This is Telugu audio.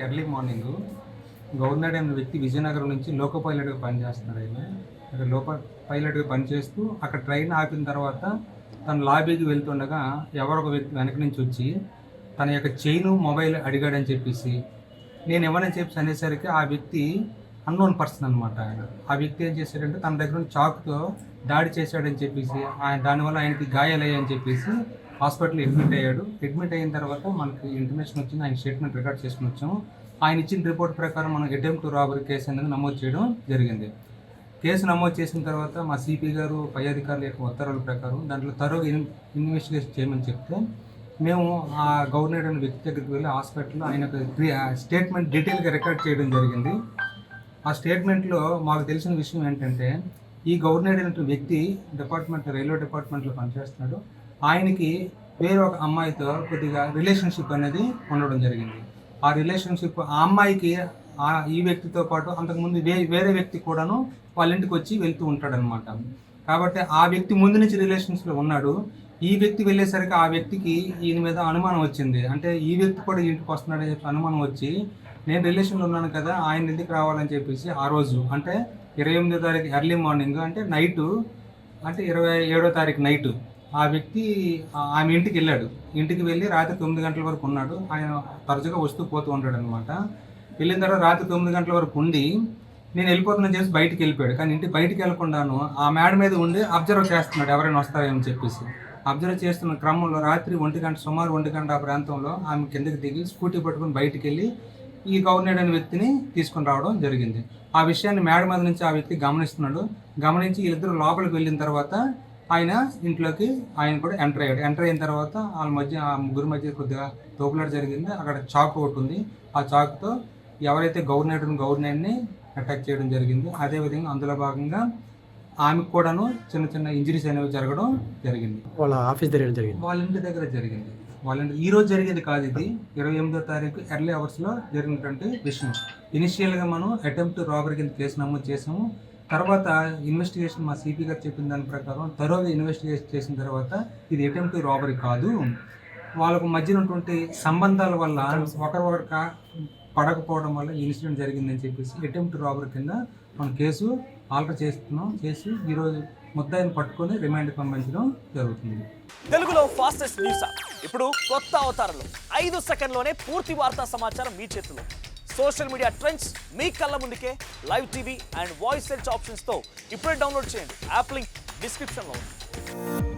ఎర్లీ మార్నింగ్ గవర్నర్ అనే వ్యక్తి విజయనగరం నుంచి లోకో పైలట్గా పనిచేస్తున్నాడు. ఆయన అక్కడ లోకో పైలట్గా పనిచేస్తూ అక్కడ ట్రైన్ ఆపిన తర్వాత తన లాబీకి వెళ్తుండగా ఎవరో ఒక వ్యక్తి వెనక నుంచి వచ్చి తన యొక్క చైను మొబైల్ అడిగాడని చెప్పేసి నేను ఇవ్వనని చెప్పి అనేసరికి ఆ వ్యక్తి అన్నోన్ పర్సన్ అనమాట. ఆయన ఆ వ్యక్తి ఏం చేశాడంటే తన దగ్గర నుంచి చాకుతో దాడి చేశాడని చెప్పేసి దానివల్ల ఆయనకి గాయాలయ్యాయని చెప్పేసి హాస్పిటల్ అడ్మిట్ అయ్యాడు. అడ్మిట్ అయిన తర్వాత మనకి ఇన్ఫర్మేషన్ వచ్చింది, ఆయన స్టేట్మెంట్ రికార్డ్ చేసుకుని వచ్చాము. ఆయన ఇచ్చిన రిపోర్ట్ ప్రకారం మనం అటెంప్ట్ టు రాబరీ కేసు అనేది నమోదు చేయడం జరిగింది. కేసు నమోదు చేసిన తర్వాత మా సిపి గారు పై అధికారుల యొక్క ఉత్తర్వుల ప్రకారం దాంట్లో తరోగా ఇన్వెస్టిగేషన్ చేయమని చెప్తే మేము ఆ గవర్నర్ అనే వ్యక్తి దగ్గరికి వెళ్ళి హాస్పిటల్లో ఆయన స్టేట్మెంట్ డీటెయిల్గా రికార్డ్ చేయడం జరిగింది. ఆ స్టేట్మెంట్లో మాకు తెలిసిన విషయం ఏంటంటే ఈ గవర్నర్ అనే వ్యక్తి రైల్వే డిపార్ట్మెంట్లో పనిచేస్తున్నాడు. ఆయనకి వేరే ఒక అమ్మాయితో కొద్దిగా రిలేషన్షిప్ అనేది ఉండడం జరిగింది. ఆ రిలేషన్షిప్ ఆ అమ్మాయికి ఈ వ్యక్తితో పాటు అంతకుముందు వేరే వ్యక్తి కూడాను వాళ్ళ ఇంటికి వచ్చి వెళ్తూ ఉంటాడనమాట. కాబట్టి ఆ వ్యక్తి ముందు నుంచి రిలేషన్స్లో ఉన్నాడు. ఈ వ్యక్తి వెళ్ళేసరికి ఆ వ్యక్తికి ఈయన మీద అనుమానం వచ్చింది. అంటే ఈ వ్యక్తి కూడా ఇంటికి వస్తున్నాడని చెప్పి అనుమానం వచ్చి నేను రిలేషన్లో ఉన్నాను కదా, ఆయన ఇంటికి రావాలని చెప్పేసి ఆ రోజు అంటే 28వ తారీఖు ఎర్లీ మార్నింగ్ అంటే నైటు అంటే 27వ తారీఖు నైటు ఆ వ్యక్తి ఆమె ఇంటికి వెళ్ళాడు. ఇంటికి వెళ్ళి రాత్రి 9 గంటల వరకు ఉన్నాడు. ఆయన తరచుగా వస్తూ పోతూ ఉంటాడు అనమాట. వెళ్ళిన తర్వాత రాత్రి 9 గంటల వరకు ఉండి నేను వెళ్ళిపోతున్నాను చెప్పేసి బయటికి వెళ్ళిపోయాడు. కానీ ఇంటికి బయటికి వెళ్ళకుండాను ఆ మేడ మీద ఉండి అబ్జర్వ్ చేస్తున్నాడు ఎవరైనా వస్తారేమని చెప్పేసి. అబ్జర్వ్ చేస్తున్న క్రమంలో రాత్రి సుమారు 1 గంట ఆ ప్రాంతంలో ఆమె కిందకి దిగి స్కూటీ పట్టుకుని బయటికి వెళ్ళి ఈ గవర్నర్ అనే వ్యక్తిని తీసుకుని రావడం జరిగింది. ఆ విషయాన్ని మేడ మీద నుంచి ఆ వ్యక్తి గమనిస్తున్నాడు. గమనించి వీళ్ళిద్దరూ లోపలికి వెళ్ళిన తర్వాత ఆయన ఇంట్లోకి ఆయన కూడా ఎంటర్ అయ్యాడు. ఎంటర్ అయిన తర్వాత ఆ ముగ్గురు మధ్య కొద్దిగా తోపులాట జరిగింది. అక్కడ చాకు ఒకటి ఉంది. ఆ చాకుతో ఎవరైతే గవర్నర్ని అటాక్ చేయడం జరిగింది. అదేవిధంగా అందులో భాగంగా ఆమెకు కూడాను చిన్న చిన్న ఇంజరీస్ అనేవి జరగడం జరిగింది. వాళ్ళ ఆఫీస్ దగ్గర జరిగింది, వాళ్ళ ఇంటి దగ్గర జరిగింది. ఈ రోజు జరిగేది కాదు, ఇది 28వ తారీఖు ఎర్లీ అవర్స్లో జరిగినటువంటి విషయం. ఇనిషియల్గా మనం అటెంప్ట్ రాబరీ కింద కేసు నమోదు చేసాము. తర్వాత ఇన్వెస్టిగేషన్ మా సిపి గారు చెప్పిన దాని ప్రకారం తరోగా ఇన్వెస్టిగేషన్ చేసిన తర్వాత ఇది అటెంప్ట్ రాబరీ కాదు, వాళ్ళకు మధ్య ఉన్నటువంటి సంబంధాల వల్ల ఒకరికొకరు పడకపోవడం వల్ల ఇన్సిడెంట్ జరిగిందని చెప్పేసి అటెంప్ట్ రాబరీ కింద మనం కేసు ఆల్టర్ చేసి ఈరోజు ముద్దాయిని పట్టుకొని రిమాండ్కి పంపించడం జరుగుతుంది. తెలుగులో ఫాస్టెస్ట్ న్యూస్ ఇప్పుడు కొత్త అవతారంలో 5 సెకండ్లోనే పూర్తి వార్తా సమాచారం మీ చేతిలో. సోషల్ మీడియా ట్రెండ్స్ మీ కళ్ళ ముందుకే live TV and voice search ఆప్షన్స్తో ఇప్పుడే డౌన్లోడ్ చేయండి. యాప్ లింక్ డిస్క్రిప్షన్లో ఉంది.